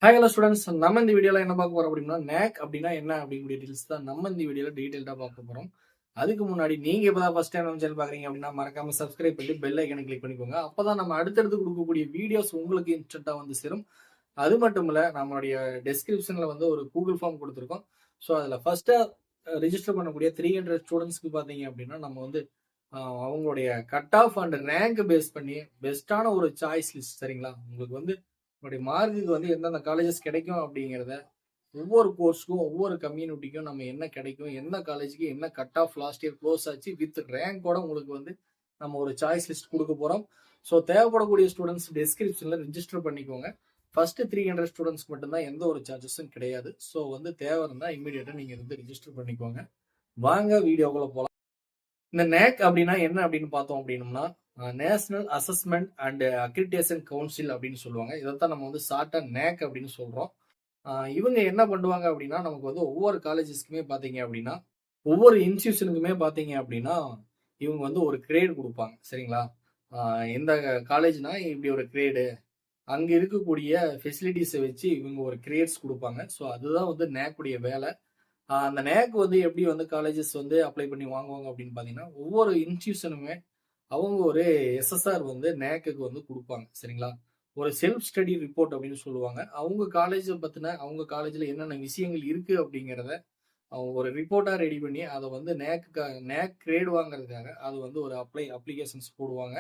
Hi hello students, நம்ம இந்த வீடியோல என்ன பார்க்க போறோம் அப்படின்னா நேக் அப்படின்னா என்ன அப்படிங்கிற டீல்ஸ் தான் நம்ம இந்த வீடியோல டீடைல்டா பார்க்க போறோம். அதுக்கு முன்னாடி நீங்க இப்பதான் ஃபர்ஸ்ட் டைம் நம்ம சேனல் பாக்குறீங்க அப்படின்னா மறக்காம சப்ஸ்கிரைப் பண்ணி பெல் ஐக்கனை கிளிக் பண்ணிக்கோங்க. அப்பதான் நம்ம அடுத்தடுத்து கொடுக்கக்கூடிய வீடியோஸ் உங்களுக்கு இன்ஸ்டன்ட்டா வந்து சேரும். அது மட்டும் இல்ல, நம்மளுடைய டெஸ்கிரிப்ஷன்ல வந்து ஒரு கூகுள் ஃபார்ம் கொடுத்துருக்கோம். ஸோ அதில் ஃபர்ஸ்டா ரிஜிஸ்டர் பண்ணக்கூடிய 300 ஸ்டூடெண்ட்ஸ்க்கு பார்த்தீங்க அப்படின்னா நம்ம வந்து அவங்களுடைய cut off and rank base பண்ணி பெஸ்ட்டான ஒரு சாய்ஸ் லிஸ்ட், சரிங்களா? உங்களுக்கு வந்து உங்களுடைய மார்க்குக்கு வந்து எந்தெந்த காலேஜஸ் கிடைக்கும் அப்படிங்கிறத ஒவ்வொரு கோர்ஸ்க்கும் ஒவ்வொரு கம்யூனிட்டிக்கும் நம்ம என்ன கிடைக்கும், எந்த காலேஜுக்கு என்ன cut off last year close ஆச்சு வித் ரேங்கோட உங்களுக்கு வந்து நம்ம ஒரு சாய்ஸ் லிஸ்ட் கொடுக்க போறோம். ஸோ தேவைப்படக்கூடிய ஸ்டூடெண்ட்ஸ் டெஸ்கிரிப்ஷன்ல ரிஜிஸ்டர் பண்ணிக்கோங்க. ஃபர்ஸ்ட் 300 ஸ்டூடெண்ட்ஸ் மட்டும்தான், எந்த ஒரு சார்ஜஸும் கிடையாது. ஸோ வந்து தேவை இருந்தால் இமீடியட்டா நீங்க வந்து ரிஜிஸ்டர் பண்ணிக்கோங்க. வாங்க வீடியோக்குள்ள போகலாம். இந்த நேக் அப்படின்னா என்ன அப்படின்னு பார்த்தோம் அப்படின்னம்னா, national assessment and accreditation council அப்படின்னு சொல்லுவாங்க. இதைத்தான் நம்ம வந்து ஷார்ட்டா நேக் அப்படின்னு சொல்றோம். இவங்க என்ன பண்ணுவாங்க அப்படின்னா, நமக்கு வந்து ஒவ்வொரு காலேஜஸ்க்குமே பார்த்தீங்க அப்படின்னா, ஒவ்வொரு இன்ஸ்டிடியூஷனுக்குமே பார்த்தீங்க அப்படின்னா, இவங்க வந்து ஒரு கிரேட் கொடுப்பாங்க, சரிங்களா? எந்த காலேஜ்னா இப்படி ஒரு கிரேடு, அங்க இருக்கக்கூடிய ஃபெசிலிட்டிஸை வச்சு இவங்க ஒரு கிரேட்ஸ் கொடுப்பாங்க. ஸோ அதுதான் வந்து நேக்குடைய வேலை. அந்த நேக் வந்து எப்படி வந்து காலேஜஸ் வந்து அப்ளை பண்ணி வாங்குவாங்க அப்படின்னு பார்த்தீங்கன்னா, ஒவ்வொரு இன்ஸ்டிடியூஷனுமே அவங்க ஒரு எஸ்எஸ்ஆர் வந்து நேக்குக்கு வந்து கொடுப்பாங்க, சரிங்களா? ஒரு செல்ஃப் ஸ்டடி ரிப்போர்ட் அப்படின்னு சொல்லுவாங்க. அவங்க காலேஜை பற்றின, அவங்க காலேஜில் என்னென்ன விஷயங்கள் இருக்கு அப்படிங்கிறத அவங்க ஒரு ரிப்போர்ட்டா ரெடி பண்ணி அதை வந்து நேக் கிரேட் வாங்குறதுக்காக அது வந்து ஒரு அப்ளிகேஷன்ஸ் போடுவாங்க.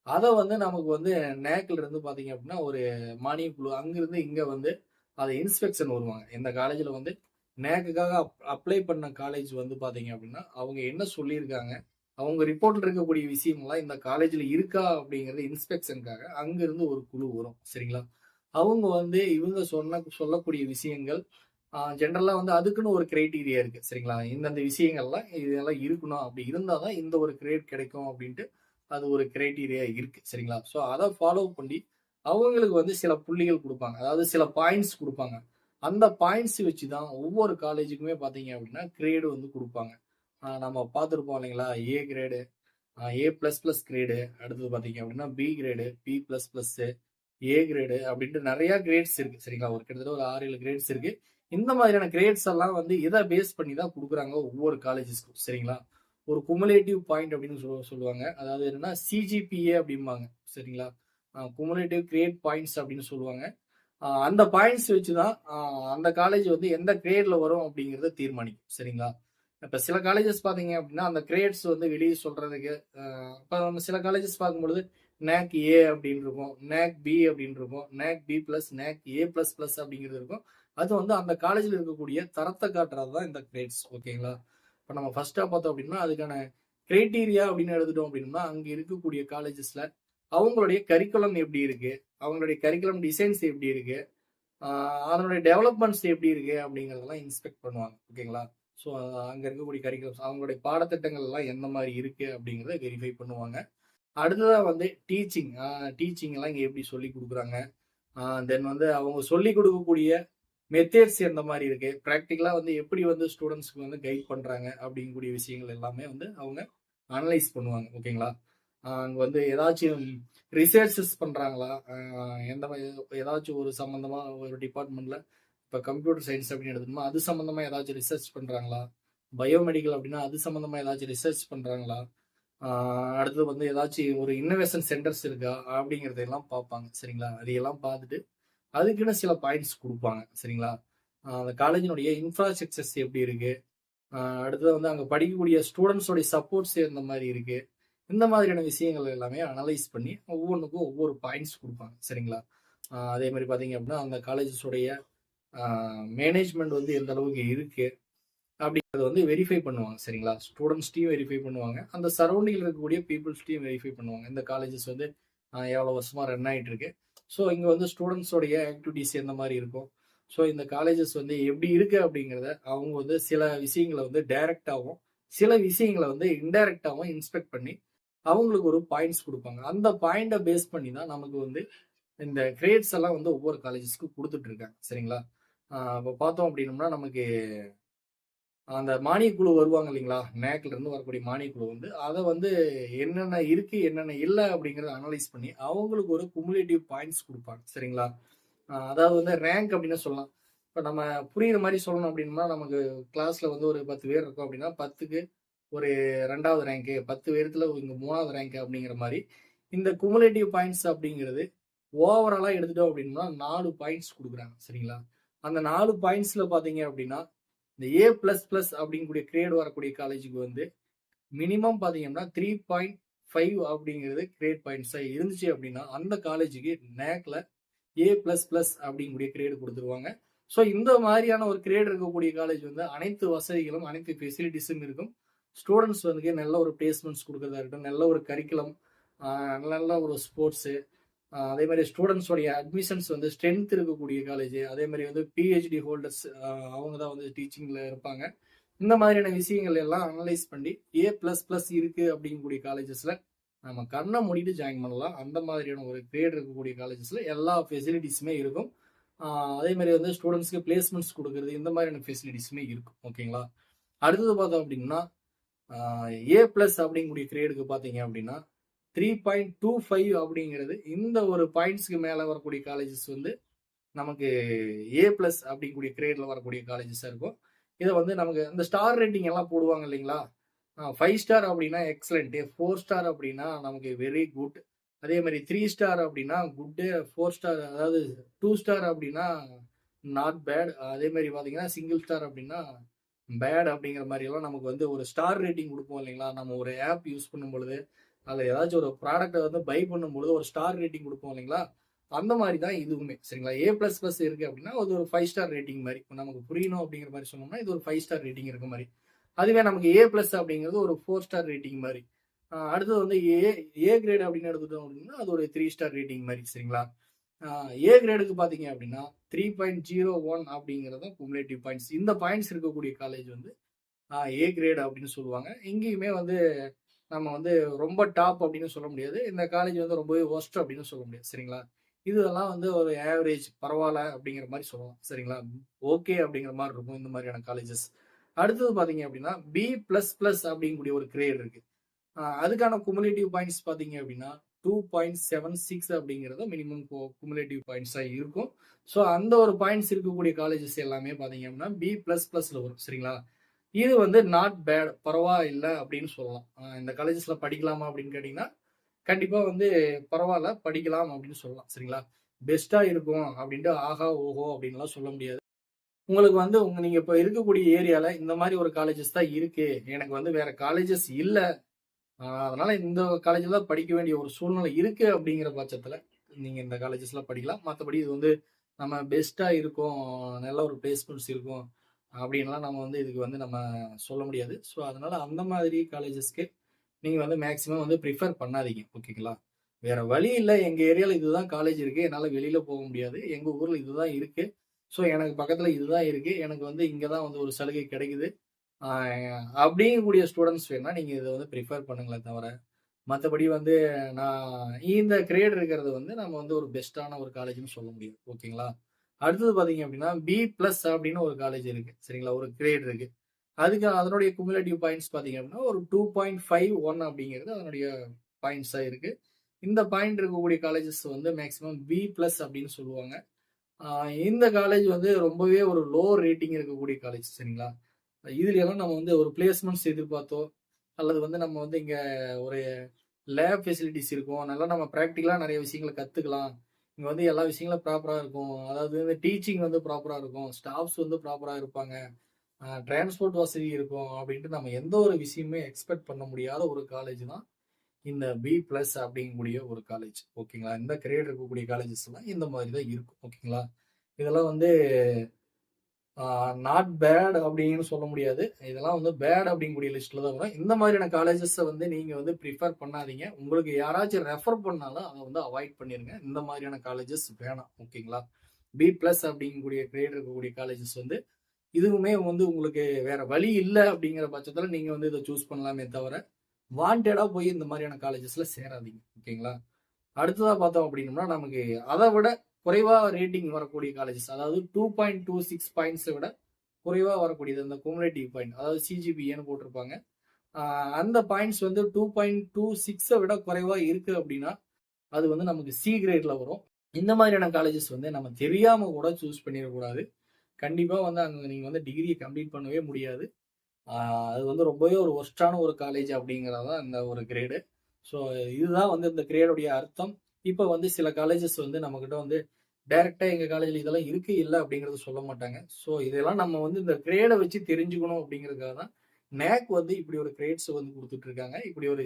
அதை வந்து நமக்கு வந்து நேக்ல இருந்து பார்த்தீங்க அப்படின்னா ஒரு மானிய குழு அங்கிருந்து இங்க வந்து அதை இன்ஸ்பெக்ஷன் வருவாங்க. இந்த காலேஜில் வந்து நேக்குக்காக அப்ளை பண்ண காலேஜ் வந்து பார்த்தீங்க அப்படின்னா அவங்க என்ன சொல்லியிருக்காங்க, அவங்க ரிப்போர்ட்ல இருக்கக்கூடிய விஷயங்கள்லாம் இந்த காலேஜில் இருக்கா அப்படிங்கிறது இன்ஸ்பெக்ஷனுக்காக அங்கிருந்து ஒரு குழு வரும், சரிங்களா? அவங்க வந்து இவங்க சொல்லக்கூடிய விஷயங்கள் ஜென்ரலா வந்து அதுக்குன்னு ஒரு கிரைட்டீரியா இருக்கு, சரிங்களா? இந்தந்த விஷயங்கள்லாம் இதெல்லாம் இருக்கணும், அப்படி இருந்தால் தான் இந்த ஒரு கிரேட் கிடைக்கும் அப்படின்ட்டு அது ஒரு கிரைட்டீரியா இருக்கு, சரிங்களா? ஸோ அதை ஃபாலோ பண்ணி அவங்களுக்கு வந்து சில புள்ளிகள் கொடுப்பாங்க, அதாவது சில பாயிண்ட்ஸ் கொடுப்பாங்க. அந்த பாயிண்ட்ஸ் வச்சு தான் ஒவ்வொரு காலேஜுக்குமே பார்த்தீங்க அப்படின்னா கிரேடு வந்து கொடுப்பாங்க. நம்ம பார்த்துருப்போம் இல்லைங்களா? A grade, A plus plus grade, அடுத்தது பார்த்தீங்க அப்படின்னா B grade, B plus plus, A grade அப்படின்ட்டு நிறைய கிரேட்ஸ் இருக்கு, சரிங்களா? ஒரு கிட்டத்தட்ட ஒரு 6-7 கிரேட்ஸ் இருக்கு. இந்த மாதிரியான கிரேட்ஸ் எல்லாம் வந்து இதை பேஸ் பண்ணி தான் கொடுக்குறாங்க ஒவ்வொரு காலேஜஸ்க்கும், சரிங்களா? ஒரு குமுலேட்டிவ் பாயிண்ட் அப்படின்னு சொல்லுவாங்க. அதாவது என்னன்னா சிஜிபிஏ அப்படிம்பாங்க, சரிங்களா? குமுலேட்டிவ் கிரேட் பாயிண்ட்ஸ் அப்படின்னு சொல்லுவாங்க. அந்த பாயிண்ட்ஸ் வச்சு தான் அந்த காலேஜ் வந்து எந்த கிரேட்ல வரும் அப்படிங்கிறத தீர்மானிக்கும், சரிங்களா? இப்போ சில காலேஜஸ் பார்த்தீங்க அப்படின்னா அந்த கிரேட்ஸ் வந்து வெளியே சொல்றதுக்கு, இப்போ நம்ம சில காலேஜஸ் பார்க்கும்பொழுது நேக் ஏ அப்படின்னு இருக்கும், நேக் பி அப்படின்னு இருக்கும், நேக் பி பிளஸ், நேக் ஏ பிளஸ் பிளஸ் அப்படிங்கிறது இருக்கும். அது வந்து அந்த காலேஜில் இருக்கக்கூடிய தரத்தை காட்டுறது தான் இந்த கிரேட்ஸ், ஓகேங்களா? இப்போ நம்ம ஃபர்ஸ்டா பார்த்தோம் அப்படின்னா அதுக்கான கிரைட்டீரியா அப்படின்னு எடுத்துட்டோம் அப்படின்னா, அங்கே இருக்கக்கூடிய காலேஜஸ்ல அவங்களுடைய கரிக்குலம் எப்படி இருக்கு, அவங்களுடைய கரிக்குலம் டிசைன்ஸ் எப்படி இருக்கு, அதனுடைய டெவலப்மெண்ட்ஸ் எப்படி இருக்கு அப்படிங்கிறதெல்லாம் இன்ஸ்பெக்ட் பண்ணுவாங்க, ஓகேங்களா? ஸோ அங்கே இருக்கக்கூடிய கரிக்குலம்ஸ், அவங்களுடைய பாடத்திட்டங்கள் எல்லாம் எந்த மாதிரி இருக்கு அப்படிங்கிறத வெரிஃபை பண்ணுவாங்க. அடுத்ததாக வந்து டீச்சிங் எல்லாம் இங்கே எப்படி சொல்லி கொடுக்குறாங்க, தென் வந்து அவங்க சொல்லி கொடுக்கக்கூடிய மெத்தேட்ஸ் எந்த மாதிரி இருக்கு, ப்ராக்டிக்கலா வந்து எப்படி வந்து ஸ்டூடெண்ட்ஸ்க்கு வந்து கைட் பண்றாங்க அப்படிங்கக்கூடிய விஷயங்கள் எல்லாமே வந்து அவங்க அனலைஸ் பண்ணுவாங்க, ஓகேங்களா? அங்கே வந்து ஏதாச்சும் ரிசர்ச்சஸ் பண்றாங்களா, எந்த ஏதாச்சும் ஒரு சம்பந்தமா ஒரு டிபார்ட்மெண்ட்ல, இப்போ கம்ப்யூட்டர் சயின்ஸ் அப்படின்னு எடுத்தோம்னா அது சம்பந்தமா ஏதாச்சும் ரிசர்ச் பண்றாங்களா, பயோமெடிக்கல் அப்படின்னா அது சம்பந்தமா ஏதாச்சும் ரிசர்ச் பண்றாங்களா, அடுத்தது வந்து ஏதாச்சும் ஒரு இன்னோவேஷன் சென்டர்ஸ் இருக்கா அப்படிங்கிறதையெல்லாம் பார்ப்பாங்க, சரிங்களா? அதையெல்லாம் பார்த்துட்டு அதுக்குன்னு சில பாயிண்ட்ஸ் கொடுப்பாங்க, சரிங்களா? அந்த காலேஜினுடைய இன்ஃப்ராஸ்ட்ரக்சர்ஸ் எப்படி இருக்கு, அடுத்தது வந்து அங்கே படிக்கக்கூடிய ஸ்டூடெண்ட்ஸோடைய சப்போர்ட்ஸ் எந்த மாதிரி இருக்கு, இந்த மாதிரியான விஷயங்கள் எல்லாமே அனலைஸ் பண்ணி ஒவ்வொன்றுக்கும் ஒவ்வொரு பாயிண்ட்ஸ் கொடுப்பாங்க, சரிங்களா? அதே மாதிரி பார்த்தீங்க அப்படின்னா அந்த காலேஜஸோடைய மேனேஜ்மெண்ட் வந்து எந்த அளவுக்கு இருக்கு அப்படிங்கிறத வந்து வெரிஃபை பண்ணுவாங்க, சரிங்களா? ஸ்டூடெண்ட்ஸ்டையும் வெரிஃபை பண்ணுவாங்க, அந்த சரௌண்டிங்கில் இருக்கக்கூடிய பீப்புள்ஸ்டையும் வெரிஃபை பண்ணுவாங்க. இந்த காலேஜஸ் வந்து எவ்வளோ வருஷமா ரன் ஆகிட்டு இருக்கு, ஸோ இங்கே வந்து ஸ்டூடெண்ட்ஸோடைய ஆக்டிவிட்டிஸ் எந்த மாதிரி இருக்கும், ஸோ இந்த காலேஜஸ் வந்து எப்படி இருக்கு அப்படிங்கிறத அவங்க வந்து சில விஷயங்களை வந்து டைரக்டாகவும் சில விஷயங்களை வந்து இன்டைரக்டாகவும் இன்ஸ்பெக்ட் பண்ணி அவங்களுக்கு ஒரு பாயிண்ட்ஸ் கொடுப்பாங்க. அந்த பாயிண்டை பேஸ் பண்ணி தான் நமக்கு வந்து இந்த கிரேட்ஸ் எல்லாம் வந்து ஒவ்வொரு காலேஜஸ்க்கு கொடுத்துட்டு இருக்காங்க, சரிங்களா? இப்போ பார்த்தோம் அப்படின்னோம்னா நமக்கு அந்த மானிய குழு வருவாங்க இல்லைங்களா? நேக்ல இருந்து வரக்கூடிய மானிய குழு வந்து அதை வந்து என்னென்ன இருக்கு என்னென்ன இல்லை அப்படிங்கிறத அனலைஸ் பண்ணி அவங்களுக்கு ஒரு குமுலேட்டிவ் பாயிண்ட்ஸ் கொடுப்பாங்க, சரிங்களா? அதாவது வந்து ரேங்க் அப்படின்னு சொல்லலாம். இப்போ நம்ம புரியுற மாதிரி சொல்லணும் அப்படின்னா நமக்கு கிளாஸ்ல வந்து ஒரு 10 பேர் இருக்கோம் அப்படின்னா 10க்கு ஒரு 2வது ரேங்க்கு, 10 பேர்த்துல இங்க 3வது ரேங்க் அப்படிங்கிற மாதிரி இந்த குமுலேட்டிவ் பாயிண்ட்ஸ் அப்படிங்கிறது ஓவராலா எடுத்துட்டோம் அப்படின்னா 4 பாயிண்ட்ஸ் கொடுக்குறாங்க சரிங்களா. அந்த 4 பாயிண்ட்ஸ்ல பாத்தீங்க அப்படின்னா இந்த A++ அப்படிங்கக்கூடிய கிரேட் வரக்கூடிய காலேஜுக்கு வந்து மினிமம் பாத்தீங்கன்னா 3.5 அப்படிங்கிறது கிரேட் பாயிண்ட்ஸா இருந்துச்சு அப்படின்னா அந்த காலேஜுக்கு நேக்ல A++ அப்படிங்கக்கூடிய கிரேடு கொடுத்துருவாங்க. ஸோ இந்த மாதிரியான ஒரு கிரேட் இருக்கக்கூடிய காலேஜ் வந்து அனைத்து வசதிகளும் அனைத்து ஃபெசிலிட்டிஸும் இருக்கும். ஸ்டூடெண்ட்ஸ் வந்து நல்ல ஒரு பிளேஸ்மெண்ட்ஸ் கொடுக்கறதா இருக்கட்டும், நல்ல ஒரு கரிக்குலம், நல்ல ஒரு ஸ்போர்ட்ஸு, அதே மாதிரி ஸ்டூடெண்ட்ஸோடைய அட்மிஷன்ஸ் வந்து ஸ்ட்ரென்த் இருக்கக்கூடிய காலேஜ், அதே மாதிரி வந்து பிஹெச்டி ஹோல்டர்ஸ் அவங்க தான் வந்து டீச்சிங்ல இருப்பாங்க. இந்த மாதிரியான விஷயங்கள் எல்லாம் அனலைஸ் பண்ணி A++ இருக்கு அப்படிங்கக்கூடிய காலேஜஸ்ல நம்ம கண்ணை மூடிட்டு ஜாயின் பண்ணலாம். அந்த மாதிரியான ஒரு கிரேட் இருக்கக்கூடிய காலேஜஸ்ல எல்லா ஃபெசிலிட்டிஸுமே இருக்கும். அதே மாதிரி வந்து ஸ்டூடெண்ட்ஸ்க்கு பிளேஸ்மெண்ட்ஸ் கொடுக்கறது இந்த மாதிரியான ஃபெசிலிட்டிஸுமே இருக்கும். ஓகேங்களா. அடுத்தது பார்த்தோம் அப்படின்னா A+ அப்படிங்கக்கூடிய கிரேடுக்கு பார்த்தீங்க அப்படின்னா 3.25 அப்படிங்கிறது இந்த ஒரு பாயிண்ட்ஸ்க்கு மேலே வரக்கூடிய காலேஜஸ் வந்து நமக்கு A+ அப்படிங்கக்கூடிய கிரேட்ல வரக்கூடிய காலேஜஸாக இருக்கும். இதை வந்து நமக்கு இந்த ஸ்டார் ரேட்டிங் எல்லாம் போடுவாங்க இல்லைங்களா. 5 ஸ்டார் அப்படின்னா எக்ஸலண்ட், 4 ஸ்டார் அப்படின்னா நமக்கு வெரி குட், அதே மாதிரி 3 ஸ்டார் அப்படின்னா குட்டு, 4 ஸ்டார் அதாவது 2 ஸ்டார் அப்படின்னா நாட் பேட், அதே மாதிரி பார்த்தீங்கன்னா சிங்கிள் ஸ்டார் அப்படின்னா பேட் அப்படிங்கிற மாதிரி எல்லாம் நமக்கு வந்து ஒரு ஸ்டார் ரேட்டிங் கொடுப்போம் இல்லைங்களா. நம்ம ஒரு ஆப் யூஸ் பண்ணும் பொழுது அதில் ஏதாச்சும் ஒரு ப்ராடக்டை வந்து பை பண்ணும்பொழுது ஒரு ஸ்டார் ரேட்டிங் கொடுப்போம் இல்லைங்களா. அந்த மாதிரி தான் இதுவுமே சரிங்களா. A++ இருக்கு அப்படின்னா அது ஒரு 5 ஸ்டார் ரேட்டிங் மாதிரி நமக்கு புரியணும் அப்படிங்கிற மாதிரி சொன்னோம்னா இது ஒரு 5 ஸ்டார் ரேட்டிங் இருக்க மாதிரி. அதுவே நமக்கு A+ அப்படிங்கிறது ஒரு 4 ஸ்டார் ரேட்டிங் மாதிரி. அடுத்தது வந்து ஏ கிரேட் அப்படின்னு எடுத்துட்டோம் அப்படின்னா அது ஒரு 3 ஸ்டார் ரேட்டிங் மாதிரி சரிங்களா. ஏ கிரேடுக்கு பார்த்தீங்க அப்படின்னா 3.01 அப்படிங்கிறது குமுலேட்டிவ் பாயிண்ட்ஸ். இந்த பாயிண்ட்ஸ் இருக்கக்கூடிய காலேஜ் வந்து ஏ கிரேட் அப்படின்னு சொல்லுவாங்க. இங்கேயுமே வந்து நம்ம வந்து ரொம்ப டாப் அப்படின்னு சொல்ல முடியாது, இந்த காலேஜ் வந்து ரொம்பவே ஒஸ்ட் அப்படின்னு சொல்ல முடியாது சரிங்களா. இதெல்லாம் வந்து ஒரு ஆவரேஜ் பரவாயில்ல அப்படிங்கிற மாதிரி சொல்லலாம் சரிங்களா. ஓகே அப்படிங்கிற மாதிரி இருக்கும் இந்த மாதிரியான காலேஜஸ். அடுத்தது பார்த்தீங்க அப்படின்னா B++ அப்படிங்கக்கூடிய ஒரு கிரேட் இருக்கு. அதுக்கான குமுலேட்டிவ் பாயிண்ட்ஸ் பார்த்தீங்க அப்படின்னா 2.76 அப்படிங்கிறது மினிமம் குமுலேட்டிவ் பாயிண்ட்ஸாக இருக்கும். ஸோ அந்த ஒரு பாயிண்ட்ஸ் இருக்கக்கூடிய காலேஜஸ் எல்லாமே பார்த்தீங்க அப்படின்னா B++ல வரும் சரிங்களா. இது வந்து நாட் பேட், பரவாயில்லை அப்படின்னு சொல்லலாம். இந்த காலேஜஸ்ல படிக்கலாமா அப்படின்னு கேட்டீங்கன்னா கண்டிப்பா வந்து பரவாயில்ல, படிக்கலாம் அப்படின்னு சொல்லலாம் சரிங்களா. பெஸ்டா இருக்கும் அப்படின்ட்டு ஆஹா ஓஹோ அப்படின்லாம் சொல்ல முடியாது. உங்களுக்கு வந்து நீங்க இப்ப இருக்கக்கூடிய ஏரியால இந்த மாதிரி ஒரு காலேஜஸ் தான் இருக்கு, எனக்கு வந்து வேற காலேஜஸ் இல்ல, அதனால இந்த காலேஜ்ல தான் படிக்க வேண்டிய ஒரு சூழ்நிலை இருக்கு அப்படிங்கிற பட்சத்துல நீங்க இந்த காலேஜஸ்ல படிக்கலாம். மற்றபடி இது வந்து நம்ம பெஸ்டா இருக்கும், நல்ல ஒரு பிளேஸ்மெண்ட்ஸ் இருக்கும் அப்படின்லாம் நம்ம வந்து இதுக்கு வந்து நம்ம சொல்ல முடியாது. ஸோ அதனால அந்த மாதிரி காலேஜஸ்க்கு நீங்க வந்து மேக்ஸிமம் வந்து ப்ரிஃபர் பண்ணாதீங்க. ஓகேங்களா. வேற வழி இல்ல, எங்க ஏரியால இதுதான் காலேஜ் இருக்கு, என்னால வெளியில போக முடியாது, எங்க ஊர்ல இதுதான் இருக்கு, ஸோ எனக்கு பக்கத்துல இதுதான் இருக்கு, எனக்கு வந்து இங்கதான் வந்து ஒரு சலுகை கிடைக்குது அப்படிங்கக்கூடிய ஸ்டூடெண்ட்ஸ் வேணா நீங்க இதை வந்து ப்ரிஃபர் பண்ணுங்களே தவிர, மற்றபடி வந்து நான் இந்த கிரேட் இருக்கிறது வந்து நம்ம வந்து ஒரு பெஸ்டான ஒரு காலேஜ்னு சொல்ல முடியும். ஓகேங்களா. அடுத்தது பாத்தீங்க அப்படின்னா B+ அப்படின்னு ஒரு காலேஜ் இருக்கு சரிங்களா, ஒரு கிரேட் இருக்கு. அதுக்கு அதனுடைய குமுலேட்டிவ் பாயிண்ட்ஸ் பாத்தீங்க அப்படின்னா ஒரு 2.51 அப்படிங்கிறது அதனுடைய பாயிண்ட்ஸா இருக்கு. இந்த பாயிண்ட் இருக்கக்கூடிய காலேஜஸ் வந்து மேக்ஸிமம் B+ அப்படின்னு சொல்லுவாங்க. இந்த காலேஜ் வந்து ரொம்பவே ஒரு லோ ரேட்டிங் இருக்கக்கூடிய காலேஜ் சரிங்களா. இதுல எல்லாம் நம்ம வந்து ஒரு பிளேஸ்மெண்ட்ஸ் எதிர்பார்த்தோ அல்லது வந்து நம்ம வந்து இங்க ஒரு லேப் ஃபெசிலிட்டிஸ் இருக்கும், நல்லா நம்ம ப்ராக்டிக்கலா நிறைய விஷயங்களை கத்துக்கலாம், இங்க வந்து எல்லா விஷயங்களும் ப்ராப்பரா இருக்கும், அதாவது வந்து டீச்சிங் வந்து ப்ராப்பரா இருக்கும், ஸ்டாஃப்ஸ் வந்து ப்ராப்பரா இருப்பாங்க, டிரான்ஸ்போர்ட் வசதி இருக்கும் அப்படின்ட்டு நம்ம எந்த ஒரு விஷயமே எக்ஸ்பெக்ட் பண்ண முடியாத ஒரு காலேஜ் தான் இந்த B+ அப்படிங்கக்கூடிய ஒரு காலேஜ். ஓகேங்களா. இந்த கிரேட் இருக்கக்கூடிய காலேஜஸ் எல்லாம் இந்த மாதிரி தான் இருக்கும். ஓகேங்களா. இதெல்லாம் வந்து நாட் பேட் அப்படின்னு சொல்ல முடியாது, இதெல்லாம் வந்து பேட் அப்படிங்கக்கூடிய லிஸ்ட்ல தான் வரும். இந்த மாதிரியான காலேஜஸ் வந்து நீங்க வந்து ப்ரிஃபர் பண்ணாதீங்க. உங்களுக்கு யாராச்சும் ரெஃபர் பண்ணாலும் அதை வந்து அவாய்ட் பண்ணிருங்க. இந்த மாதிரியான காலேஜஸ் வேணாம். ஓகேங்களா. B+ அப்படிங்கக்கூடிய கிரேட் இருக்கக்கூடிய காலேஜஸ் வந்து இதுவுமே வந்து உங்களுக்கு வேற வழி இல்லை அப்படிங்கிற பட்சத்துல நீங்க வந்து இதை சூஸ் பண்ணலாமே தவிர வாண்டடா போய் இந்த மாதிரியான காலேஜஸ்ல சேராதீங்க. ஓகேங்களா. அடுத்ததா பார்த்தோம் அப்படின்னோம்னா நமக்கு அதை விட குறைவா ரேட்டிங் வரக்கூடிய காலேஜஸ், அதாவது 2.26 பாயிண்ட்ஸை விட குறைவா வரக்கூடியது அந்த குமுலேட்டிவ் பாயிண்ட், அதாவது CGPAன்னு போட்டிருப்பாங்க. அந்த பாயிண்ட்ஸ் வந்து 2.26 விட குறைவா இருக்கு அப்படின்னா அது வந்து நமக்கு C கிரேட்ல வரும். இந்த மாதிரியான காலேஜஸ் வந்து நம்ம தெரியாம கூட சூஸ் பண்ணிடக்கூடாது. கண்டிப்பா வந்து அங்க நீங்க வந்து டிகிரிய கம்ப்ளீட் பண்ணவே முடியாது. அது வந்து ரொம்பவே ஒரு வொர்ஸ்ட்டான ஒரு காலேஜ் அப்படிங்கிறது தான் இந்த ஒரு கிரேடு. ஸோ இதுதான் வந்து இந்த கிரேடுடைய அர்த்தம். இப்ப வந்து சில காலேஜஸ் வந்து நம்மகிட்ட வந்து டைரக்ட்டா எங்க காலேஜ்ல இதெல்லாம் இருக்கு, இல்ல அப்படிங்கிறத சொல்ல மாட்டாங்க. ஸோ இதெல்லாம் நம்ம வந்து இந்த கிரேட வச்சு தெரிஞ்சுக்கணும் அப்படிங்கிறதுக்காக தான் நேக் வந்து இப்படி ஒரு கிரேட்ஸ் வந்து குடுத்துட்டு இருக்காங்க. இப்படி ஒரு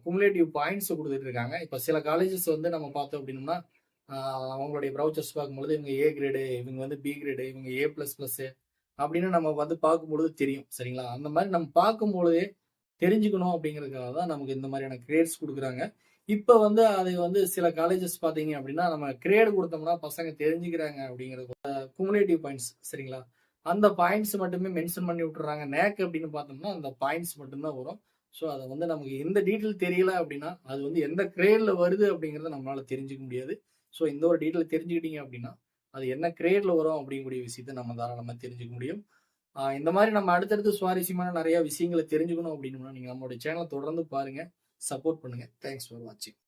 குமுலேட்டிவ் பாயிண்ட்ஸ் குடுத்துட்டு இருக்காங்க. இப்ப சில காலேஜஸ் வந்து நம்ம பார்த்தோம் அப்படின்னம்னா, அ அவங்களுடைய ப்ரௌச்சர்ஸ் பார்க்கும்பொழுது இவங்க ஏ கிரேடு, இவங்க வந்து பி கிரேடு, இவங்க ஏ பிளஸ் பிளஸ் அப்படின்னு நம்ம வந்து பார்க்கும்பொழுது தெரியும். சரிங்களா? அந்த மாரி நம்ம பார்க்கும்பொழுதே தெரிஞ்சுக்கணும் அப்படிங்கிறதுக்காக தான் நமக்கு இந்த மாதிரியான கிரேட்ஸ் குடுக்குறாங்க. இப்ப வந்து அது வந்து சில காலேஜஸ் பார்த்தீங்க அப்படின்னா, நம்ம கிரேட் குடுத்தோம்னா பசங்க தெரிஞ்சுக்கிறாங்க அப்படிங்கிறது குமுலேட்டிவ் பாயிண்ட்ஸ் சரிங்களா? அந்த பாயிண்ட்ஸ் மட்டுமே மென்ஷன் பண்ணி விட்டுர்றாங்க. நேக் அப்படின்னு பார்த்தோம்னா, அந்த பாயிண்ட்ஸ் மட்டும் தான் வரும். ஸோ அத வந்து நமக்கு எந்த டீட்டெயில் தெரியல அப்படின்னா, அது வந்து எந்த கிரேட்ல வருது அப்படிங்கிறத நம்மளால தெரிஞ்சுக்க முடியாது. ஸோ இந்த ஒரு டீட்டெயில் தெரிஞ்சுக்கிட்டீங்க அப்படின்னா, அது என்ன கிரேட்ல வரும் அப்படிங்கக்கூடிய விஷயத்த நம்ம தாராளமா தெரிஞ்சுக்க முடியும். இந்த மாரி நம்ம அடுத்தடுத்து சுவாரஸ்யமான நெறைய விஷயங்கள தெரிஞ்சுக்கணும் அப்டின்னா, நீங்க நம்மளுடைய சேனல தொடர்ந்து பாருங்க. சப்போர்ட் பண்ணுங்க. தேங்க்ஸ் ஃபார் வாட்சிங்.